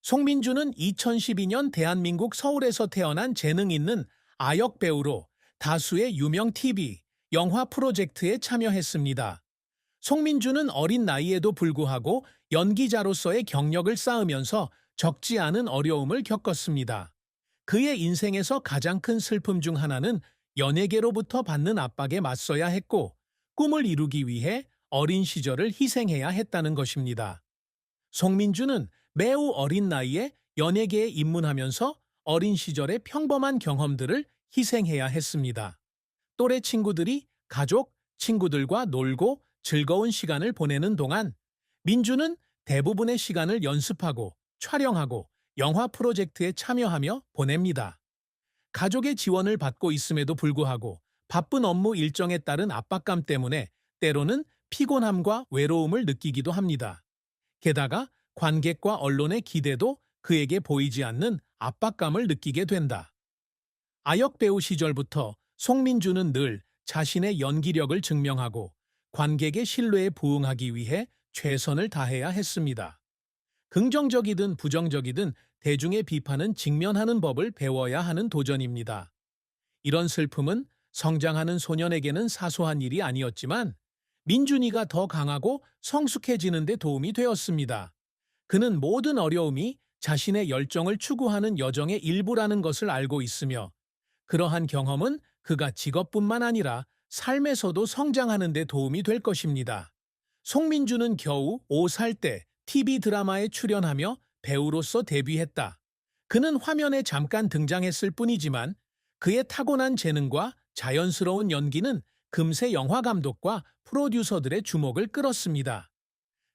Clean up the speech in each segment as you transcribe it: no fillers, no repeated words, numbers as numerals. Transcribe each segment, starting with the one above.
송민주는 2012년 대한민국 서울에서 태어난 재능 있는 아역 배우로 다수의 유명 TV, 영화 프로젝트에 참여했습니다. 송민주는 어린 나이에도 불구하고 연기자로서의 경력을 쌓으면서 적지 않은 어려움을 겪었습니다. 그의 인생에서 가장 큰 슬픔 중 하나는 연예계로부터 받는 압박에 맞서야 했고, 꿈을 이루기 위해 어린 시절을 희생해야 했다는 것입니다. 송민주는 매우 어린 나이에 연예계에 입문하면서 어린 시절의 평범한 경험들을 희생해야 했습니다. 또래 친구들이 가족, 친구들과 놀고 즐거운 시간을 보내는 동안 민주는 대부분의 시간을 연습하고 촬영하고 영화 프로젝트에 참여하며 보냅니다. 가족의 지원을 받고 있음에도 불구하고 바쁜 업무 일정에 따른 압박감 때문에 때로는 피곤함과 외로움을 느끼기도 합니다. 게다가 관객과 언론의 기대도 그에게 보이지 않는 압박감을 느끼게 된다. 아역 배우 시절부터 송민주는 늘 자신의 연기력을 증명하고 관객의 신뢰에 부응하기 위해 최선을 다해야 했습니다. 긍정적이든 부정적이든 대중의 비판은 직면하는 법을 배워야 하는 도전입니다. 이런 슬픔은 성장하는 소년에게는 사소한 일이 아니었지만 민준이가 더 강하고 성숙해지는 데 도움이 되었습니다. 그는 모든 어려움이 자신의 열정을 추구하는 여정의 일부라는 것을 알고 있으며 그러한 경험은 그가 직업뿐만 아니라 삶에서도 성장하는 데 도움이 될 것입니다. 송민주는 겨우 5살 때 TV 드라마에 출연하며 배우로서 데뷔했다. 그는 화면에 잠깐 등장했을 뿐이지만 그의 타고난 재능과 자연스러운 연기는 금세 영화 감독과 프로듀서들의 주목을 끌었습니다.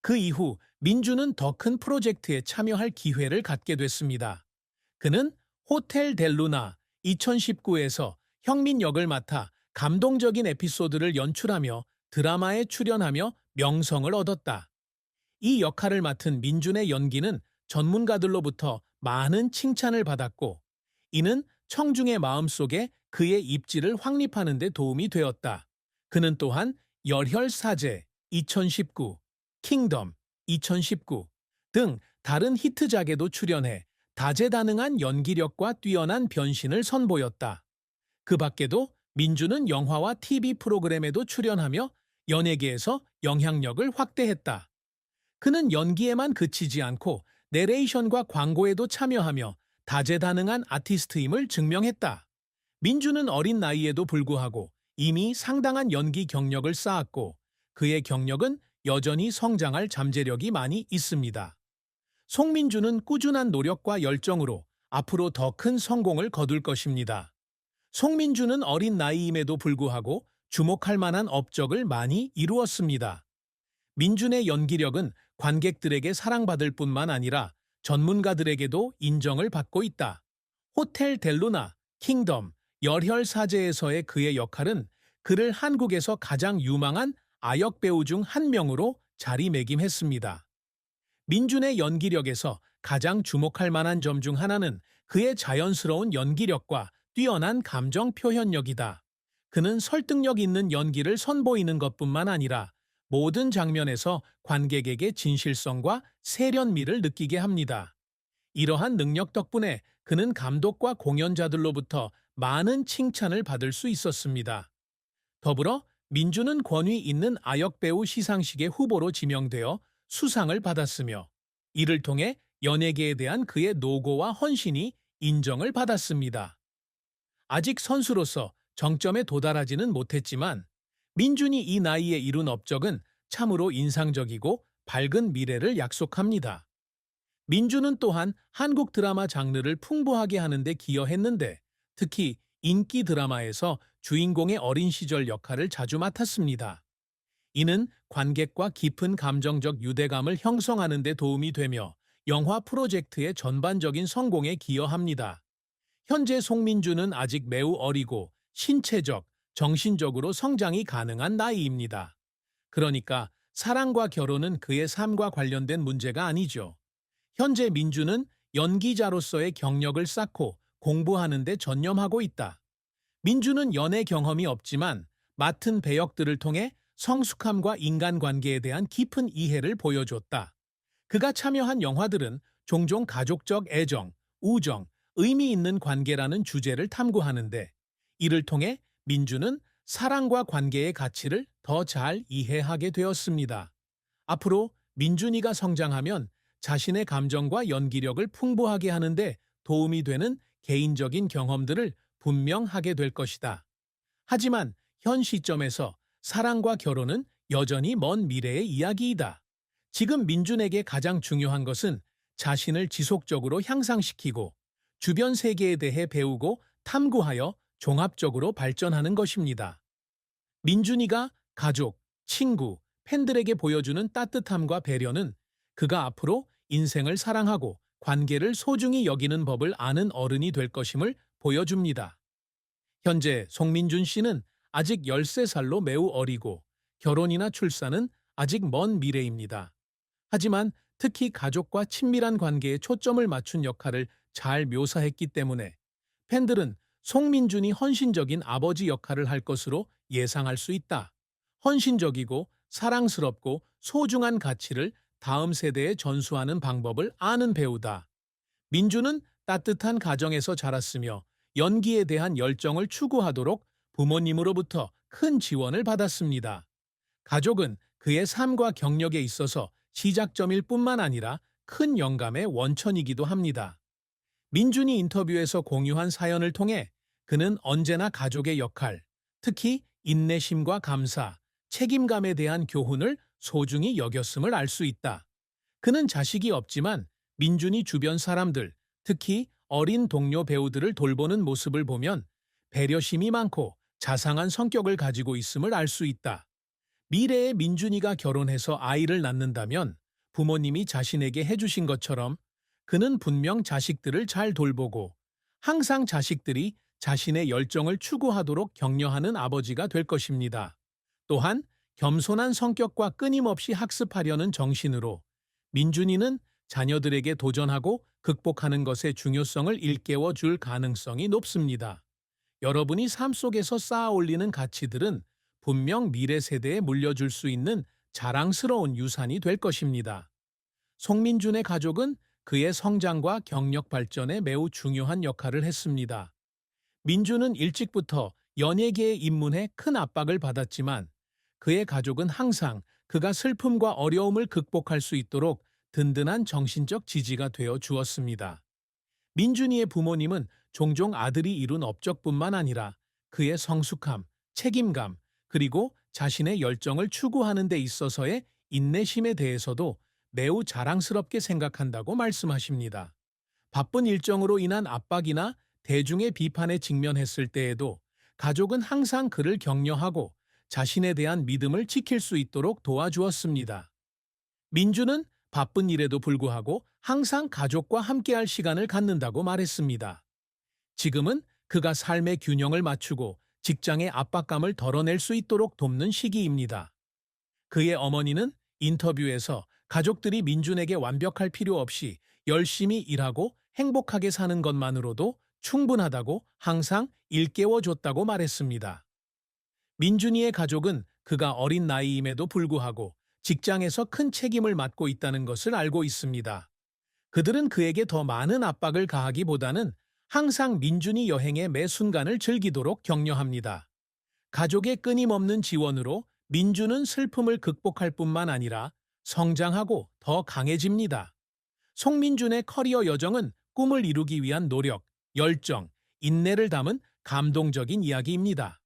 그 이후 민주는 더 큰 프로젝트에 참여할 기회를 갖게 됐습니다. 그는 호텔 델루나 2019에서 형민 역을 맡아 감동적인 에피소드를 연출하며 드라마에 출연하며 명성을 얻었다. 이 역할을 맡은 민준의 연기는 전문가들로부터 많은 칭찬을 받았고, 이는 청중의 마음속에 그의 입지를 확립하는 데 도움이 되었다. 그는 또한 열혈사제 2019, 킹덤 2019 등 다른 히트작에도 출연해 다재다능한 연기력과 뛰어난 변신을 선보였다. 그 밖에도 민주는 영화와 TV 프로그램에도 출연하며 연예계에서 영향력을 확대했다. 그는 연기에만 그치지 않고 내레이션과 광고에도 참여하며 다재다능한 아티스트임을 증명했다. 민주는 어린 나이에도 불구하고 이미 상당한 연기 경력을 쌓았고 그의 경력은 여전히 성장할 잠재력이 많이 있습니다. 송민주는 꾸준한 노력과 열정으로 앞으로 더 큰 성공을 거둘 것입니다. 송민주는 어린 나이임에도 불구하고 주목할 만한 업적을 많이 이루었습니다. 민준의 연기력은 관객들에게 사랑받을 뿐만 아니라 전문가들에게도 인정을 받고 있다. 호텔 델루나, 킹덤, 열혈사제에서의 그의 역할은 그를 한국에서 가장 유망한 아역 배우 중 한 명으로 자리매김했습니다. 민준의 연기력에서 가장 주목할 만한 점 중 하나는 그의 자연스러운 연기력과 뛰어난 감정 표현력이다. 그는 설득력 있는 연기를 선보이는 것뿐만 아니라 모든 장면에서 관객에게 진실성과 세련미를 느끼게 합니다. 이러한 능력 덕분에 그는 감독과 공연자들로부터 많은 칭찬을 받을 수 있었습니다. 더불어 민주는 권위 있는 아역배우 시상식의 후보로 지명되어 수상을 받았으며 이를 통해 연예계에 대한 그의 노고와 헌신이 인정을 받았습니다. 아직 선수로서 정점에 도달하지는 못했지만 민준이 이 나이에 이룬 업적은 참으로 인상적이고 밝은 미래를 약속합니다. 민준은 또한 한국 드라마 장르를 풍부하게 하는 데 기여했는데 특히 인기 드라마에서 주인공의 어린 시절 역할을 자주 맡았습니다. 이는 관객과 깊은 감정적 유대감을 형성하는 데 도움이 되며 영화 프로젝트의 전반적인 성공에 기여합니다. 현재 송민주는 아직 매우 어리고 신체적, 정신적으로 성장이 가능한 나이입니다. 그러니까 사랑과 결혼은 그의 삶과 관련된 문제가 아니죠. 현재 민주는 연기자로서의 경력을 쌓고 공부하는 데 전념하고 있다. 민주는 연애 경험이 없지만 맡은 배역들을 통해 성숙함과 인간관계에 대한 깊은 이해를 보여줬다. 그가 참여한 영화들은 종종 가족적 애정, 우정, 의미 있는 관계라는 주제를 탐구하는데 이를 통해 민주는 사랑과 관계의 가치를 더 잘 이해하게 되었습니다. 앞으로 민준이가 성장하면 자신의 감정과 연기력을 풍부하게 하는데 도움이 되는 개인적인 경험들을 분명 하게 될 것이다. 하지만 현 시점에서 사랑과 결혼은 여전히 먼 미래의 이야기이다. 지금 민준에게 가장 중요한 것은 자신을 지속적으로 향상시키고 주변 세계에 대해 배우고 탐구하여 종합적으로 발전하는 것입니다. 민준이가 가족, 친구, 팬들에게 보여주는 따뜻함과 배려는 그가 앞으로 인생을 사랑하고 관계를 소중히 여기는 법을 아는 어른이 될 것임을 보여줍니다. 현재 송민준 씨는 아직 13살로 매우 어리고 결혼이나 출산은 아직 먼 미래입니다. 하지만 특히 가족과 친밀한 관계에 초점을 맞춘 역할을 잘 묘사했기 때문에 팬들은 송민준이 헌신적인 아버지 역할을 할 것으로 예상할 수 있다. 헌신적이고 사랑스럽고 소중한 가치를 다음 세대에 전수하는 방법을 아는 배우다. 민준은 따뜻한 가정에서 자랐으며 연기에 대한 열정을 추구하도록 부모님으로부터 큰 지원을 받았습니다. 가족은 그의 삶과 경력에 있어서 시작점일 뿐만 아니라 큰 영감의 원천이기도 합니다. 민준이 인터뷰에서 공유한 사연을 통해 그는 언제나 가족의 역할, 특히 인내심과 감사, 책임감에 대한 교훈을 소중히 여겼음을 알 수 있다. 그는 자식이 없지만 민준이 주변 사람들, 특히 어린 동료 배우들을 돌보는 모습을 보면 배려심이 많고 자상한 성격을 가지고 있음을 알 수 있다. 미래의 민준이가 결혼해서 아이를 낳는다면 부모님이 자신에게 해주신 것처럼 그는 분명 자식들을 잘 돌보고 항상 자식들이 자신의 열정을 추구하도록 격려하는 아버지가 될 것입니다. 또한 겸손한 성격과 끊임없이 학습하려는 정신으로 민준이는 자녀들에게 도전하고 극복하는 것의 중요성을 일깨워 줄 가능성이 높습니다. 여러분이 삶 속에서 쌓아 올리는 가치들은 분명 미래 세대에 물려줄 수 있는 자랑스러운 유산이 될 것입니다. 송민준의 가족은 그의 성장과 경력 발전에 매우 중요한 역할을 했습니다. 민준은 일찍부터 연예계에 입문해 큰 압박을 받았지만 그의 가족은 항상 그가 슬픔과 어려움을 극복할 수 있도록 든든한 정신적 지지가 되어 주었습니다. 민준이의 부모님은 종종 아들이 이룬 업적뿐만 아니라 그의 성숙함, 책임감, 그리고 자신의 열정을 추구하는 데 있어서의 인내심에 대해서도 매우 자랑스럽게 생각한다고 말씀하십니다. 바쁜 일정으로 인한 압박이나 대중의 비판에 직면했을 때에도 가족은 항상 그를 격려하고 자신에 대한 믿음을 지킬 수 있도록 도와주었습니다. 민주는 바쁜 일에도 불구하고 항상 가족과 함께할 시간을 갖는다고 말했습니다. 지금은 그가 삶의 균형을 맞추고 직장의 압박감을 덜어낼 수 있도록 돕는 시기입니다. 그의 어머니는 인터뷰에서 가족들이 민준에게 완벽할 필요 없이 열심히 일하고 행복하게 사는 것만으로도 충분하다고 항상 일깨워줬다고 말했습니다. 민준이의 가족은 그가 어린 나이임에도 불구하고 직장에서 큰 책임을 맡고 있다는 것을 알고 있습니다. 그들은 그에게 더 많은 압박을 가하기보다는 항상 민준이 여행의 매 순간을 즐기도록 격려합니다. 가족의 끊임없는 지원으로 민준은 슬픔을 극복할 뿐만 아니라 성장하고 더 강해집니다. 송민준의 커리어 여정은 꿈을 이루기 위한 노력, 열정, 인내를 담은 감동적인 이야기입니다.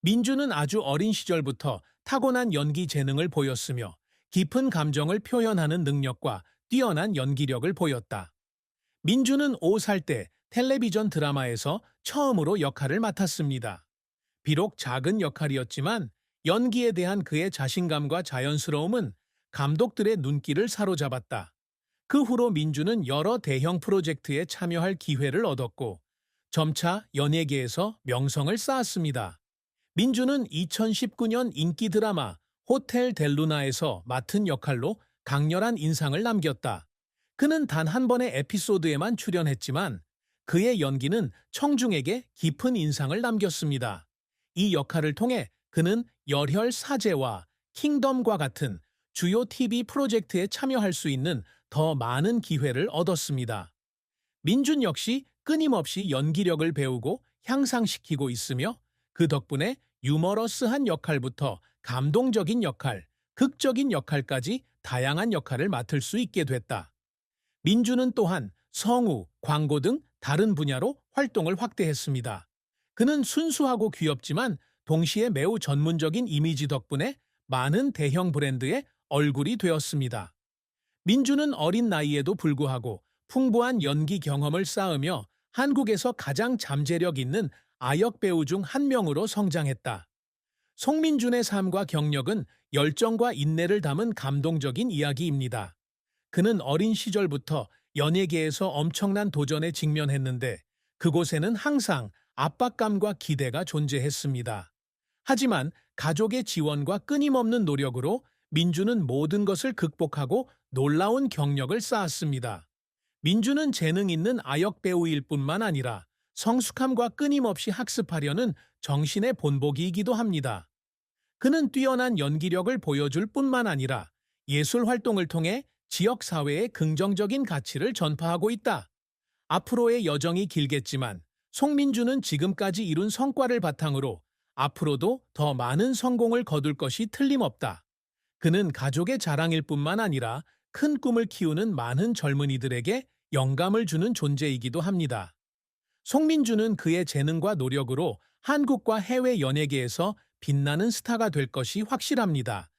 민준은 아주 어린 시절부터 타고난 연기 재능을 보였으며 깊은 감정을 표현하는 능력과 뛰어난 연기력을 보였다. 민준은 5살 때 텔레비전 드라마에서 처음으로 역할을 맡았습니다. 비록 작은 역할이었지만 연기에 대한 그의 자신감과 자연스러움은 감독들의 눈길을 사로잡았다. 그 후로 민준은 여러 대형 프로젝트에 참여할 기회를 얻었고 점차 연예계에서 명성을 쌓았습니다. 민준은 2019년 인기 드라마 호텔 델루나에서 맡은 역할로 강렬한 인상을 남겼다. 그는 단 한 번의 에피소드에만 출연했지만 그의 연기는 청중에게 깊은 인상을 남겼습니다. 이 역할을 통해 그는 열혈 사제와 킹덤과 같은 주요 TV 프로젝트에 참여할 수 있는 더 많은 기회를 얻었습니다. 민준 역시 끊임없이 연기력을 배우고 향상시키고 있으며 그 덕분에 유머러스한 역할부터 감동적인 역할, 극적인 역할까지 다양한 역할을 맡을 수 있게 됐다. 민주는 또한 성우, 광고 등 다른 분야로 활동을 확대했습니다. 그는 순수하고 귀엽지만 동시에 매우 전문적인 이미지 덕분에 많은 대형 브랜드의 얼굴이 되었습니다. 민주는 어린 나이에도 불구하고 풍부한 연기 경험을 쌓으며 한국에서 가장 잠재력 있는 아역 배우 중 한 명으로 성장했다. 송민준의 삶과 경력은 열정과 인내를 담은 감동적인 이야기입니다. 그는 어린 시절부터 연예계에서 엄청난 도전에 직면했는데 그곳에는 항상 압박감과 기대가 존재했습니다. 하지만 가족의 지원과 끊임없는 노력으로 민주는 모든 것을 극복하고 놀라운 경력을 쌓았습니다. 민주는 재능 있는 아역 배우일 뿐만 아니라 성숙함과 끊임없이 학습하려는 정신의 본보기이기도 합니다. 그는 뛰어난 연기력을 보여줄 뿐만 아니라 예술 활동을 통해 지역 사회에 긍정적인 가치를 전파하고 있다. 앞으로의 여정이 길겠지만 송민주는 지금까지 이룬 성과를 바탕으로 앞으로도 더 많은 성공을 거둘 것이 틀림없다. 그는 가족의 자랑일 뿐만 아니라 큰 꿈을 키우는 많은 젊은이들에게 영감을 주는 존재이기도 합니다. 송민주는 그의 재능과 노력으로 한국과 해외 연예계에서 빛나는 스타가 될 것이 확실합니다.